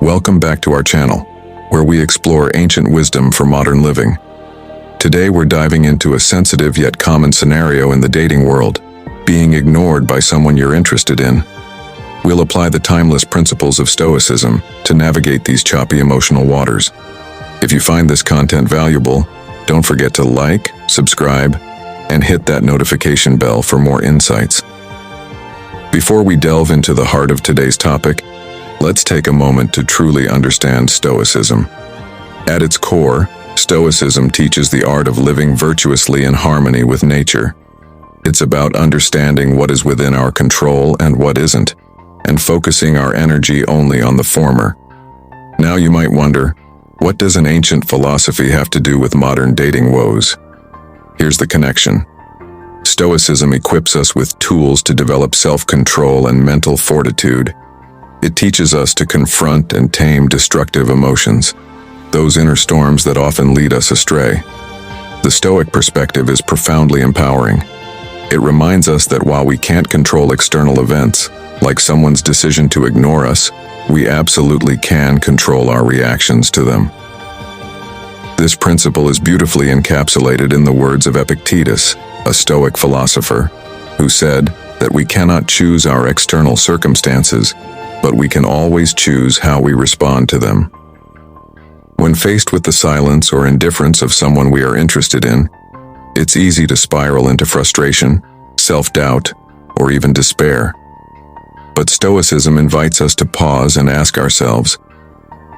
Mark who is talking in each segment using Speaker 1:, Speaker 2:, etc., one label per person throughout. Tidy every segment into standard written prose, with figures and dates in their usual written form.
Speaker 1: Welcome back to our channel, where we explore ancient wisdom for modern living. Today we're diving into a sensitive yet common scenario in the dating world, being ignored by someone you're interested in. We'll apply the timeless principles of Stoicism to navigate these choppy emotional waters. If you find this content valuable, don't forget to like, subscribe, and hit that notification bell for more insights. Before we delve into the heart of today's topic, let's take a moment to truly understand Stoicism. At its core, Stoicism teaches the art of living virtuously in harmony with nature. It's about understanding what is within our control and what isn't, and focusing our energy only on the former. Now you might wonder, what does an ancient philosophy have to do with modern dating woes? Here's the connection. Stoicism equips us with tools to develop self-control and mental fortitude. It teaches us to confront and tame destructive emotions, those inner storms that often lead us astray. The Stoic perspective is profoundly empowering. It reminds us that while we can't control external events, like someone's decision to ignore us, we absolutely can control our reactions to them. This principle is beautifully encapsulated in the words of Epictetus, a Stoic philosopher, who said that we cannot choose our external circumstances, but we can always choose how we respond to them. When faced with the silence or indifference of someone we are interested in, it's easy to spiral into frustration, self-doubt, or even despair. But Stoicism invites us to pause and ask ourselves,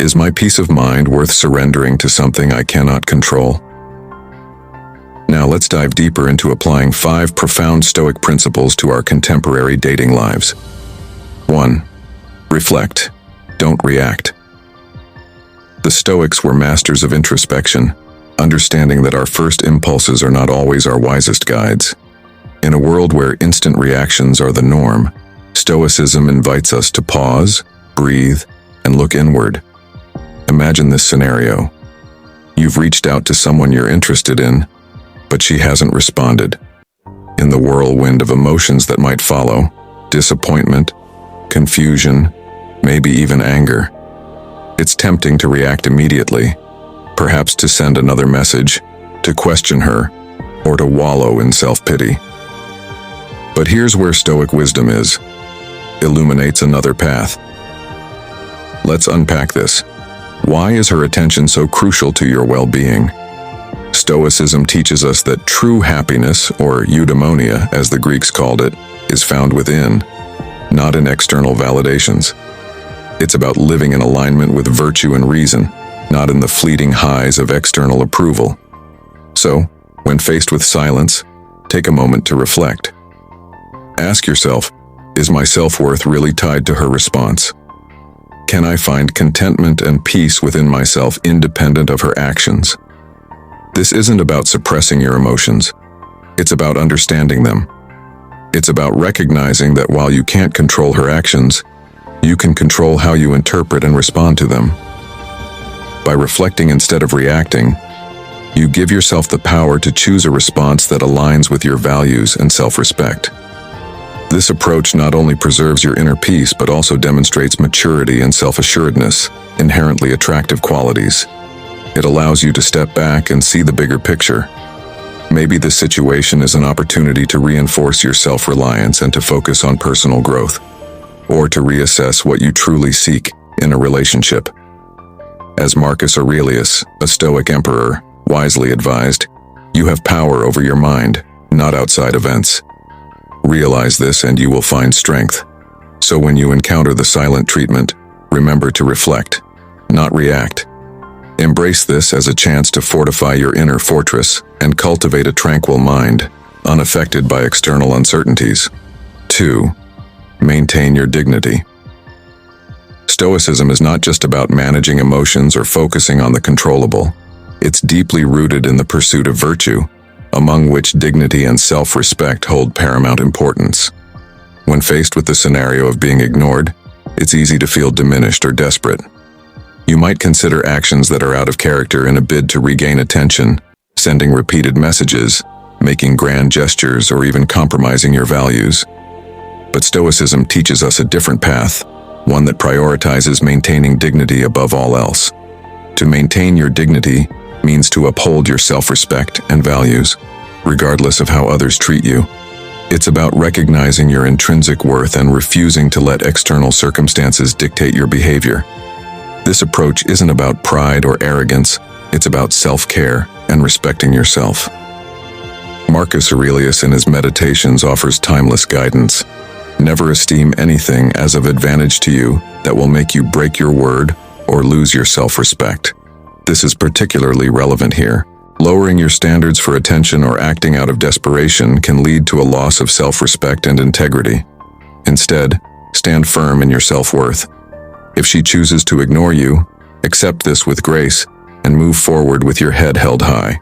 Speaker 1: is my peace of mind worth surrendering to something I cannot control? Now let's dive deeper into applying 5 profound Stoic principles to our contemporary dating lives. 1. Reflect. Don't react. The Stoics were masters of introspection, understanding that our first impulses are not always our wisest guides. In a world where instant reactions are the norm, Stoicism invites us to pause, breathe, and look inward. Imagine this scenario. You've reached out to someone you're interested in, but she hasn't responded. In the whirlwind of emotions that might follow, disappointment, confusion, maybe even anger, it's tempting to react immediately, perhaps to send another message, to question her, or to wallow in self-pity. But here's where Stoic wisdom illuminates another path. Let's unpack this. Why is her attention so crucial to your well-being? Stoicism teaches us that true happiness, or eudaimonia as the Greeks called it, is found within, not in external validations. It's about living in alignment with virtue and reason, not in the fleeting highs of external approval. So, when faced with silence, take a moment to reflect. Ask yourself, is my self-worth really tied to her response? Can I find contentment and peace within myself independent of her actions? This isn't about suppressing your emotions. It's about understanding them. It's about recognizing that while you can't control her actions, you can control how you interpret and respond to them. By reflecting instead of reacting, you give yourself the power to choose a response that aligns with your values and self-respect. This approach not only preserves your inner peace but also demonstrates maturity and self-assuredness, inherently attractive qualities. It allows you to step back and see the bigger picture. Maybe this situation is an opportunity to reinforce your self-reliance and to focus on personal growth, or to reassess what you truly seek in a relationship. As Marcus Aurelius, a Stoic emperor, wisely advised, you have power over your mind, not outside events. Realize this and you will find strength. So when you encounter the silent treatment, remember to reflect, not react. Embrace this as a chance to fortify your inner fortress and cultivate a tranquil mind, unaffected by external uncertainties. 2. Maintain your dignity. Stoicism is not just about managing emotions or focusing on the controllable. It's deeply rooted in the pursuit of virtue, among which dignity and self-respect hold paramount importance. When faced with the scenario of being ignored, it's easy to feel diminished or desperate. You might consider actions that are out of character in a bid to regain attention, sending repeated messages, making grand gestures, or even compromising your values. But Stoicism teaches us a different path, one that prioritizes maintaining dignity above all else. To maintain your dignity means to uphold your self-respect and values, regardless of how others treat you. It's about recognizing your intrinsic worth and refusing to let external circumstances dictate your behavior. This approach isn't about pride or arrogance, it's about self-care and respecting yourself. Marcus Aurelius in his Meditations offers timeless guidance. Never esteem anything as of advantage to you that will make you break your word or lose your self-respect. This is particularly relevant here. Lowering your standards for attention or acting out of desperation can lead to a loss of self-respect and integrity. Instead, stand firm in your self-worth. If she chooses to ignore you, accept this with grace and move forward with your head held high.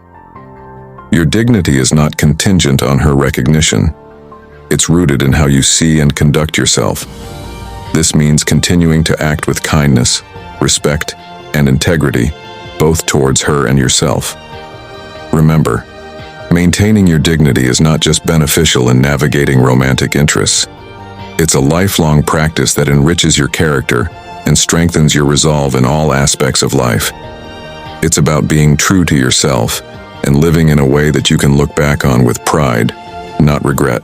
Speaker 1: Your dignity is not contingent on her recognition. It's rooted in how you see and conduct yourself. This means continuing to act with kindness, respect, and integrity, both towards her and yourself. Remember, maintaining your dignity is not just beneficial in navigating romantic interests. It's a lifelong practice that enriches your character and strengthens your resolve in all aspects of life. It's about being true to yourself and living in a way that you can look back on with pride, not regret.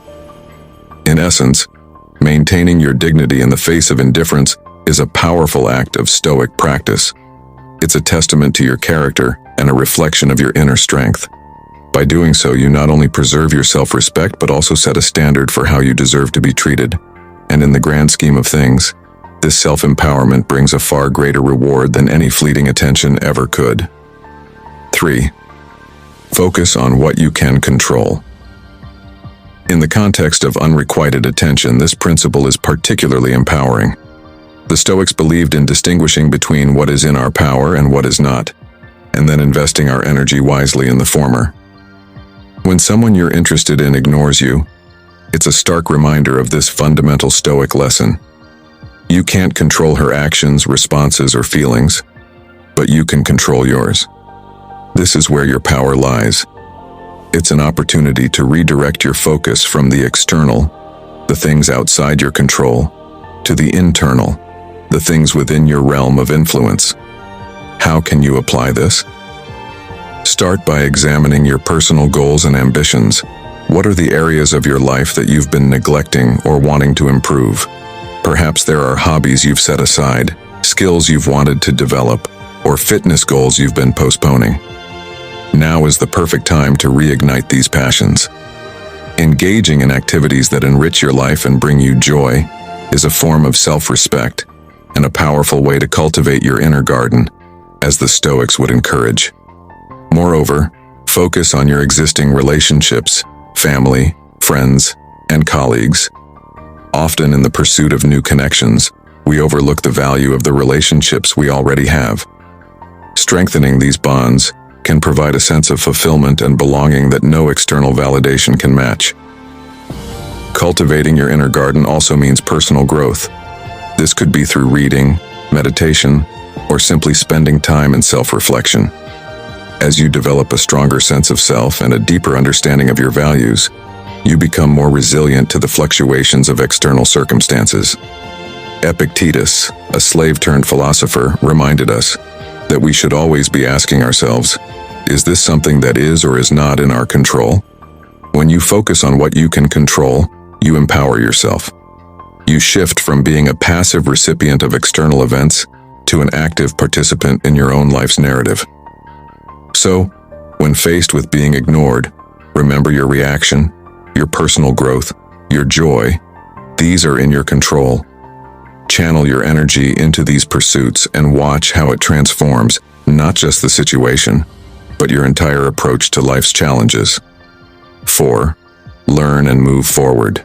Speaker 1: In essence, maintaining your dignity in the face of indifference is a powerful act of Stoic practice. It's a testament to your character and a reflection of your inner strength. By doing so, you not only preserve your self-respect but also set a standard for how you deserve to be treated. And in the grand scheme of things, this self-empowerment brings a far greater reward than any fleeting attention ever could. 3. Focus on what you can control. In the context of unrequited attention, this principle is particularly empowering. The Stoics believed in distinguishing between what is in our power and what is not, and then investing our energy wisely in the former. When someone you're interested in ignores you, it's a stark reminder of this fundamental Stoic lesson. You can't control her actions, responses, or feelings, but you can control yours. This is where your power lies. It's an opportunity to redirect your focus from the external, the things outside your control, to the internal, the things within your realm of influence. How can you apply this? Start by examining your personal goals and ambitions. What are the areas of your life that you've been neglecting or wanting to improve? Perhaps there are hobbies you've set aside, skills you've wanted to develop, or fitness goals you've been postponing. Now is the perfect time to reignite these passions. Engaging in activities that enrich your life and bring you joy is a form of self-respect and a powerful way to cultivate your inner garden, as the Stoics would encourage. Moreover, focus on your existing relationships, family, friends, and colleagues. Often in the pursuit of new connections, we overlook the value of the relationships we already have. Strengthening these bonds can provide a sense of fulfillment and belonging that no external validation can match. Cultivating your inner garden also means personal growth. This could be through reading, meditation, or simply spending time in self-reflection. As you develop a stronger sense of self and a deeper understanding of your values, you become more resilient to the fluctuations of external circumstances. Epictetus, a slave-turned-philosopher, reminded us that we should always be asking ourselves, is this something that is or is not in our control? When you focus on what you can control, you empower yourself. You shift from being a passive recipient of external events to an active participant in your own life's narrative. So, when faced with being ignored, remember your reaction, your personal growth, your joy. These are in your control. Channel your energy into these pursuits and watch how it transforms not just the situation, but your entire approach to life's challenges. 4. Learn and move forward,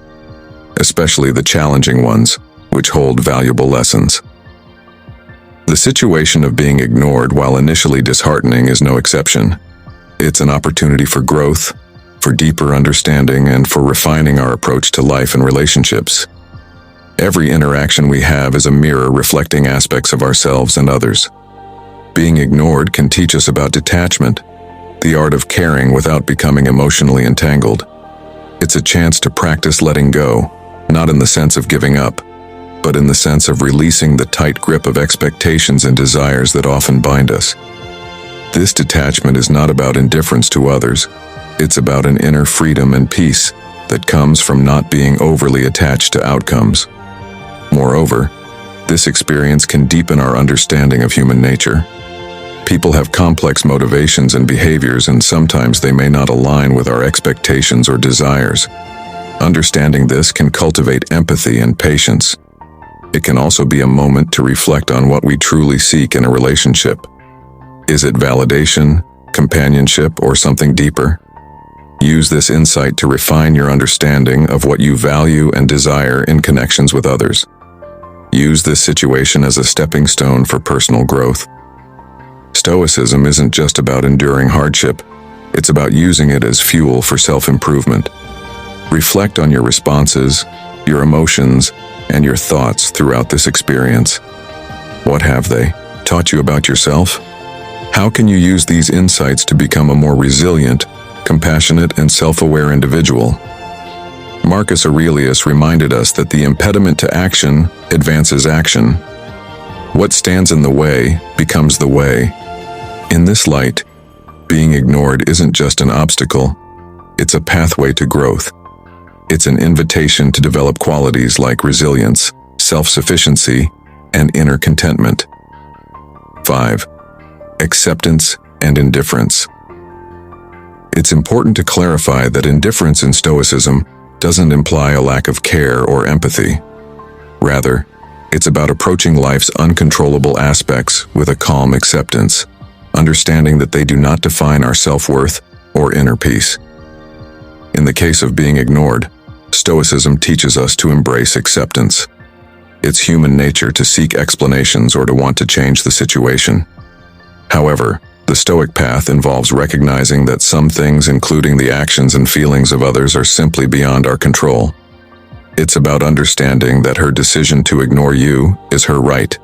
Speaker 1: especially the challenging ones, which hold valuable lessons. The situation of being ignored, while initially disheartening, is no exception. It's an opportunity for growth, for deeper understanding, and for refining our approach to life and relationships. Every interaction we have is a mirror reflecting aspects of ourselves and others. Being ignored can teach us about detachment, the art of caring without becoming emotionally entangled. It's a chance to practice letting go, not in the sense of giving up, but in the sense of releasing the tight grip of expectations and desires that often bind us. This detachment is not about indifference to others. It's about an inner freedom and peace that comes from not being overly attached to outcomes. Moreover, this experience can deepen our understanding of human nature. People have complex motivations and behaviors, and sometimes they may not align with our expectations or desires. Understanding this can cultivate empathy and patience. It can also be a moment to reflect on what we truly seek in a relationship. Is it validation, companionship, or something deeper? Use this insight to refine your understanding of what you value and desire in connections with others. Use this situation as a stepping stone for personal growth. Stoicism isn't just about enduring hardship, it's about using it as fuel for self-improvement. Reflect on your responses, your emotions, and your thoughts throughout this experience. What have they taught you about yourself? How can you use these insights to become a more resilient, compassionate, and self-aware individual? Marcus Aurelius reminded us that the impediment to action advances action. What stands in the way becomes the way. In this light, being ignored isn't just an obstacle, it's a pathway to growth. It's an invitation to develop qualities like resilience, self-sufficiency, and inner contentment. 5. Acceptance and indifference. It's important to clarify that indifference in Stoicism doesn't imply a lack of care or empathy. Rather, it's about approaching life's uncontrollable aspects with a calm acceptance, understanding that they do not define our self-worth or inner peace. In the case of being ignored, Stoicism teaches us to embrace acceptance. It's human nature to seek explanations or to want to change the situation. However, the Stoic path involves recognizing that some things, including the actions and feelings of others, are simply beyond our control. It's about understanding that her decision to ignore you is her right,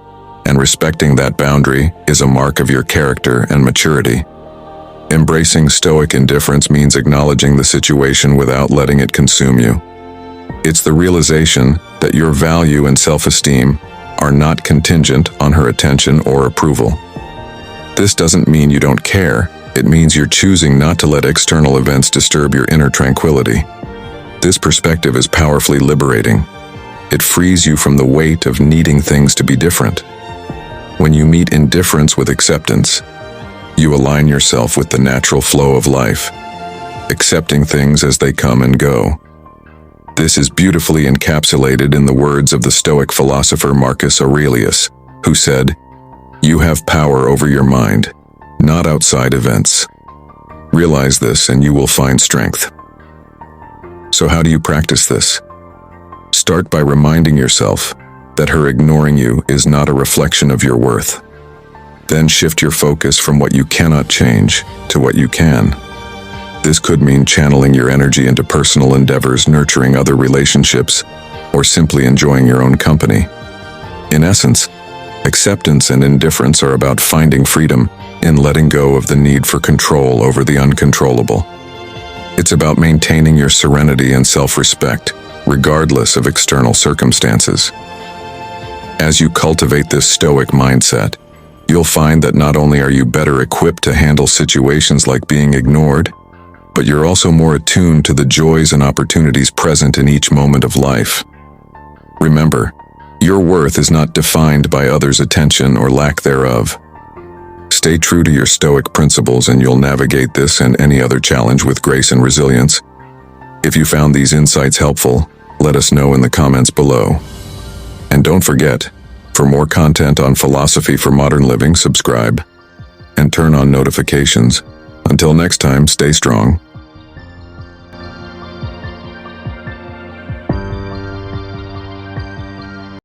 Speaker 1: and respecting that boundary is a mark of your character and maturity. Embracing Stoic indifference means acknowledging the situation without letting it consume you. It's the realization that your value and self-esteem are not contingent on her attention or approval. This doesn't mean you don't care. It means you're choosing not to let external events disturb your inner tranquility. This perspective is powerfully liberating. It frees you from the weight of needing things to be different. When you meet indifference with acceptance, you align yourself with the natural flow of life, accepting things as they come and go. This is beautifully encapsulated in the words of the Stoic philosopher Marcus Aurelius, who said, "You have power over your mind, not outside events. Realize this and you will find strength." So how do you practice this? Start by reminding yourself that her ignoring you is not a reflection of your worth. Then shift your focus from what you cannot change to what you can. This could mean channeling your energy into personal endeavors, nurturing other relationships, or simply enjoying your own company. In essence, acceptance and indifference are about finding freedom in letting go of the need for control over the uncontrollable. It's about maintaining your serenity and self-respect, regardless of external circumstances. As you cultivate this Stoic mindset, you'll find that not only are you better equipped to handle situations like being ignored, but you're also more attuned to the joys and opportunities present in each moment of life. Remember, your worth is not defined by others' attention or lack thereof. Stay true to your Stoic principles and you'll navigate this and any other challenge with grace and resilience. If you found these insights helpful, let us know in the comments below. And don't forget, for more content on philosophy for modern living, subscribe and turn on notifications. Until next time, stay strong.